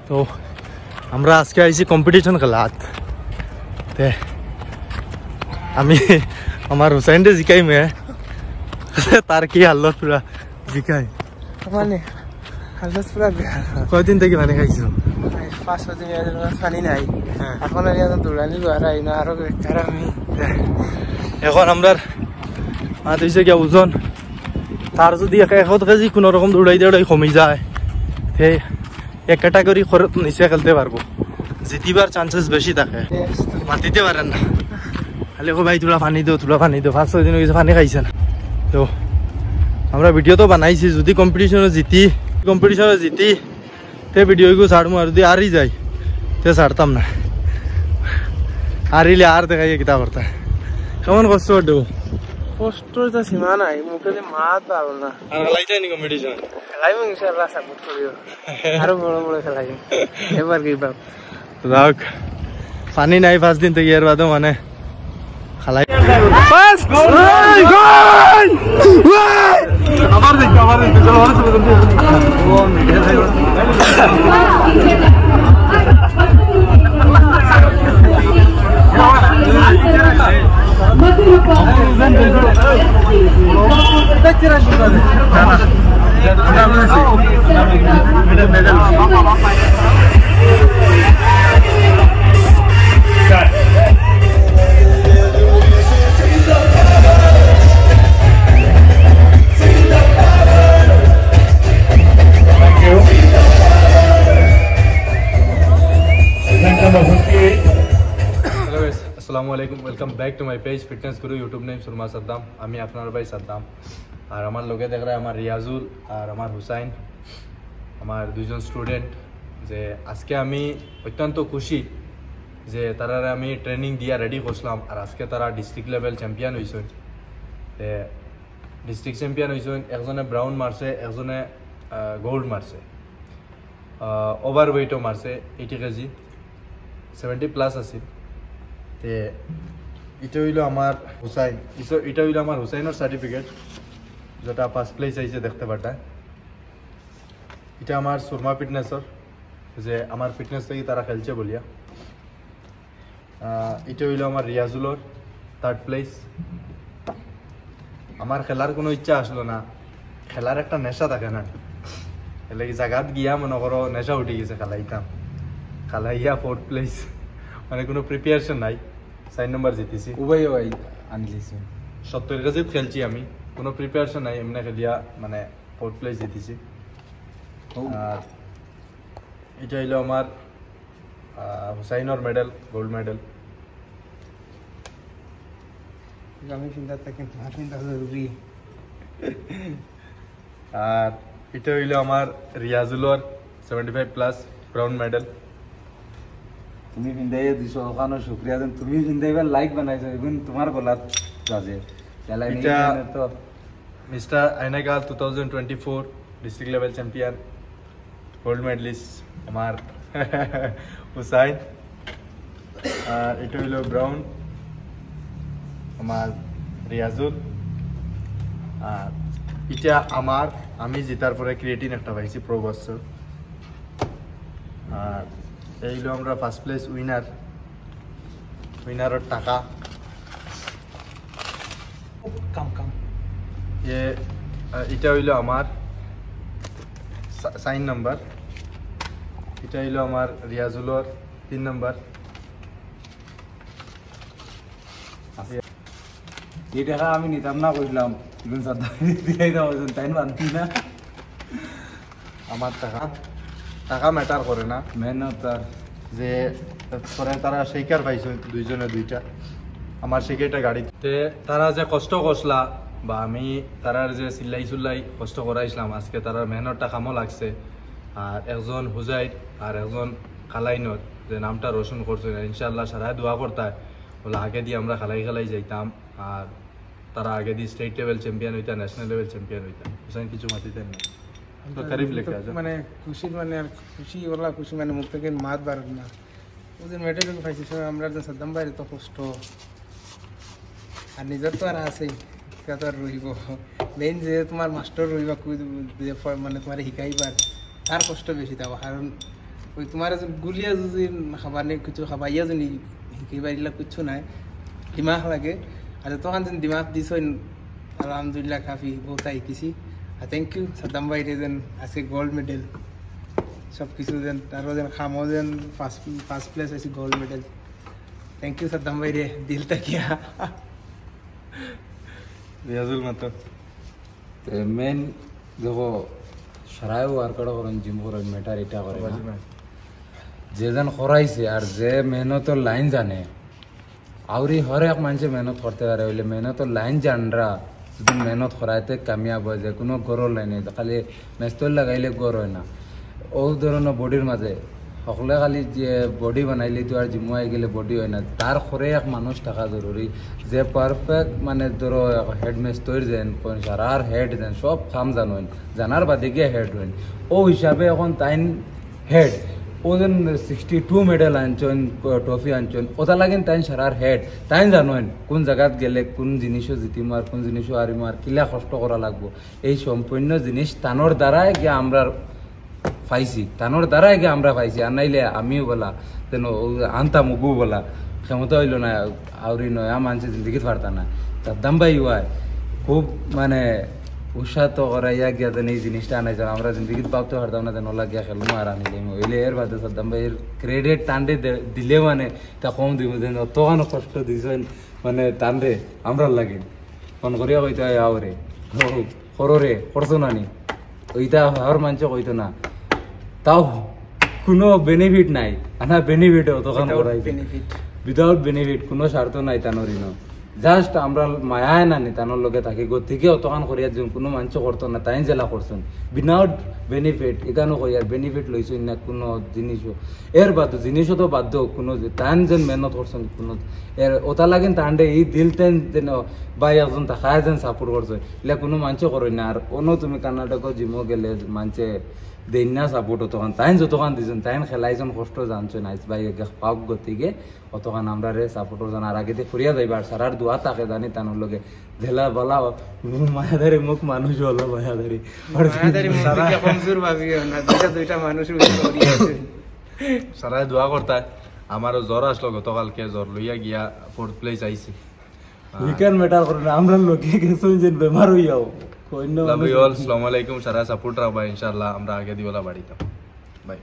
তো আমরা আজকে আইছি কম্পিটিশন খেলাত তে আমি আমার হুসাইনরে জিকাই মে তার কি হালত পুরা জিকাই মানে হালত পুরা কয়দিন থেকে পানি খাইছো 5 দিন পানি নাই এখন আর দৌড়ানি লড়াই না আরো আমি এখন আমরা মাত হইছে কি ওজন তার যদি 1 কেজি কোনো রকম দৌড়াই দৌড়াই কমে যায় তে এক ক্যাটাগরি নিচে খেলতে পারবো জিতিবার চান্সেস বেশি থাকে মাতিতে পারেন না খালি ভাই তোলা পানি দিও 5-6 দিন হয়েছে পানি খাইছেন তো আমরা ভিডিও তো বানাইছি যদি কম্পিটিশনে জিতি তে ভিডিওগুলো ছাড়বো আর যদি আরই যাই তে ছাড়তাম না আরিলে আর দেখাই কিতা করতে কেমন কষ্ট করবো কষ্টর তো সীমা নাই মুখে মাত পাবো না আর খেলাইতে নি কম্পিটিশন খেলাইব ইনশাআল্লাহ সাপোর্ট করিও আরো বড় খেলাইব এবার কি বাপ যাক পানি নাই 5 দিন থেকে এর বাদে মানে খেলাই আবার দেখো চলো আসসালামুয়ালাইকুম welcome back to my page fitness guru YouTube name Surma Saddam আমি আপনার ভাই সাদ্দাম আর আমার লোকে দেখ রहा আমার রিয়াজুল আর আমার হুসাইন আমার দুইজন স্টুডেন্ট যে আজকে আমি অত্যন্ত খুশি যে তারা আমি ট্রেনিং দিয়া রেডি করছিলাম আর আজকে তারা ডিস্ট্রিক্ট লেভেল চ্যাম্পিয়ন হয়েছে ডিস্ট্রিক্ট চ্যাম্পিয়ন হয়েছে একজনে ব্রাউন মারছে একজনে গোল্ড মারছে ওভার ওয়েটও মারছে 80 কেজি 70+ আছে এটা হইল আমার হুসাইন এটা হইল আমার হুসাইনের সার্টিফিকেট যেটা ফার্স্ট প্লেস আইছে দেখতে পাটা এটা আমার সুরমা ফিটনেসর যে আমার ফিটনেস থেকে তারা খেলছে বলিয়া এটা হইল আমার রিয়াজুলর 3rd প্লেস আমার খেলার কোনো ইচ্ছা আসলো না খেলার একটা নেশা থাকে না এলে জায়গাত গিয়া মনে করো নেশা উঠে গেছে খেলাইয়া 4th প্লেস মানে কোনো প্রিপারেশন নাই 4 নম্বর জিতেছি উভয় ভাই আনলিছি 70 কেজি খেলছি আমি কোনো প্রিপারেশন নাই এমনি খেলিয়া মানে 4th প্লেস জিতেছি আর এটা হইলো আমার হুসাইনের মেডেল গোল্ড মেডেল আমি চিন্তা থাকি তোমার চিন্তা জরুরি আর এটা হইলো আমার রিয়াজুলর 75+ ব্রাউন মেডেল তুমি ভিন্দাই দিছো ওখানে শুকরিয়া দেন তুমি ভিন্দাইবার লাইক বানাইছো এখন তোমার গলাত যাবে এটা তো মিস্টার আইনাগাল 2024 district level champion gold medalist আমার হুসাইন আর এটা হইলো ব্রাউন আমার রিয়াজুল আর এটা আমার আমি জিতার পরে ক্রিয়েটিন একটা পাইছি প্রো বছর আর এইলো আমরা ফার্স্ট প্লেস উইনারের টাকা কাম এটা হইলো আমার 4 নাম্বার এটা হইলো আমার রিয়াজুলর 3 নাম্বার এই টাকা আমি নিতাম না কইলাম ইগুন সাদা দিই দাও তাই বানতি না আমার টাকা ম্যাটার করে না মেহনত যে পরে তারা শেখার পাইছে দুইজনে দুইটা আমার শেখাইটা গাড়িতে তারা যে কষ্ট করছলা বা আমি তারার যে চিল্লাই কষ্ট করাইছিলাম আজকে তারার মেহনতটা কামও লাগছে আর একজন হুজাইর আর একজন খালাইনত যে নামটা রোশন করছে ইনশাআল্লাহ সারায় দোয়া করতে বলে আগে দিয়ে আমরা খেলাই যাইতাম আর তারা আগে দিয়ে স্টেট লেভেল চ্যাম্পিয়ন হইতা ন্যাশনাল লেভেল চ্যাম্পিয়ন হইতা হুসাইন কিছু মাতিতেন না তো তারিফ লেখা আছে মানে খুশি মানে আর খুশি ওলা খুশি মানে মুখ থেকে মাত বার না ওদের মেডেল পাইছি আমরা যে সাদ্দাম ভাই তো কষ্ট আর নিজের তো আর আছেই তো আর রইব মেইন যে তোমার মাস্টার রইবা মানে তোমার শিকাইবার তার কষ্ট বেশি থাকবো কারণ ওই তোমার গুলিয়া যদি খাবার নেই কিছু খাবাইয়া যদি শিকাইবা এগুলা কিছু নাই দিমাগ লাগে আর তখন যেন দিমাগ দিছ আলহামদুলিল্লাহ কাফি বহুত শিকিছি আর থ্যাংক ইউ সাদ্দাম ভাই যেন আজকে গোল্ড মেডেল সব কিছু যেন আরও যেন খামও যেন ফার্স্ট প্লেস আছে gold medal thank you Saddam ভাই রে দিল তাকিয়া রিয়াজুল মাত্র মেন দেখো সারাই ওয়ার্কআউট করেন জিম করেন মেটার এটা করে যে যেন করাইছে আর যে মেহনতের লাইন জানে আউরি হরেক মানুষে মেহনত করতে পারে হইলে মেহনতের লাইন জানরা যদি মেহনত করাইতে কামিয়াব হয়ে যায় কোনো গরর লাইনে খালি মেস্তর লাগাইলে গর হয় না ও ধরনের বডির মাঝে সকলে খালি যে বডি বানাইলে তো আর জিম আই গেলে বডি হয় না তার করে এক মানুষ থাকা জরুরি যে পারফেক্ট মানে ধরো হেড মেস্তর যেন সারার হেড যেন সব কাম জানেন জানার বাদে গিয়ে হেড হইন ও হিসাবে এখন তাইন হেড ওজন 62 মেডেল আনছেন ট্রফি আনছেন ওটা লাগেন তাই সারার হেড তাই জানেন কোন জায়গাত গেলে কোন জিনিসও জিতিম আর কোন জিনিসও হারিম আর কিলা কষ্ট করা লাগবো এই সম্পূর্ণ জিনিস তানোর দ্বারাই গিয়ে আমরা পাইছি তানোর দ্বারাই গিয়ে আমরা পাইছি আর নাইলে আমিও বলা তেন আনতাম ওগু বলা ক্ষমতা হইল না আউরি নয়া মানুষের জিন্দগি পারতা না তার দাম বাই হয় খুব মানে উৎসাহিত করাইয়া গিয়া যেন এই জিনিসটা আনাইছে আমরা জিন্দগিত ভাবতে পারতাম না যেন ওলা গিয়া খেলবো আর আনিলাম হইলে এর বাদে সাদ্দাম ভাইয়ের ক্রেডিট টান্ডে দিলে মানে তা কম দিব যেন অতখানো কষ্ট দিয়েছেন মানে টান্ডে আমরা লাগে ফোন করিয়া কইতে হয় আওরে কররে করছো নানি ওইটা হর মানুষ কইতো না তাও কোনো বেনিফিট নাই আনা বেনিফিট অতখান করাইছে উইদাউট বেনিফিট কোনো স্বার্থ নাই তানোরিনো জাস্ট আমরা মায়ায় না নিতানোর লগে থাকি গো থেকে অতখান করিয়া যে কোনো মানুষ করতো না তাই জেলা করছেন উইদাউট বেনিফিট এখানেও কই আর বেনিফিট লইছেন না কোনো জিনিসও এর বাদ জিনিসও তো বাধ্য কোনো তান যেন মেহনত করছেন কোনো এর ওটা লাগেন তান্ডে এই দিল তেন যেন বাই একজন থাকায় যেন সাপোর্ট করছে এগুলা কোনো মানুষও করে না আর কোনো তুমি কর্ণাটক জিমও গেলে মানুষে দেন না সাপোর্ট অতখান তাই যতখান দিয়েছেন তাই খেলাইছেন কষ্ট জানছেন আইস ভাই পাক গতিকে অতখান আমরা রে সাপোর্টর জান আর আগে ফুরিয়া যাইবা আর সারার দোয়া তাকে জানি তানোর লগে ঢেলা বলা মায়াদারি মুখ মানুষ হলো মায়াদারি কমজোর ভাবি না দুইটা মানুষ সারাই দোয়া করতায় আমারও জ্বর আসলো গতকালকে জ্বর লইয়া গিয়া ফোর্থ প্লেস আইছি উইকেন্ড মেটার করে না আমরা লোকে গেছো যে বেমার হইয়াও আসসালামু আলাইকুম সারা সাপোর্ট রাখবা ইনশাআল্লাহ আমরা আগে দিওলা বাড়িতাম বাই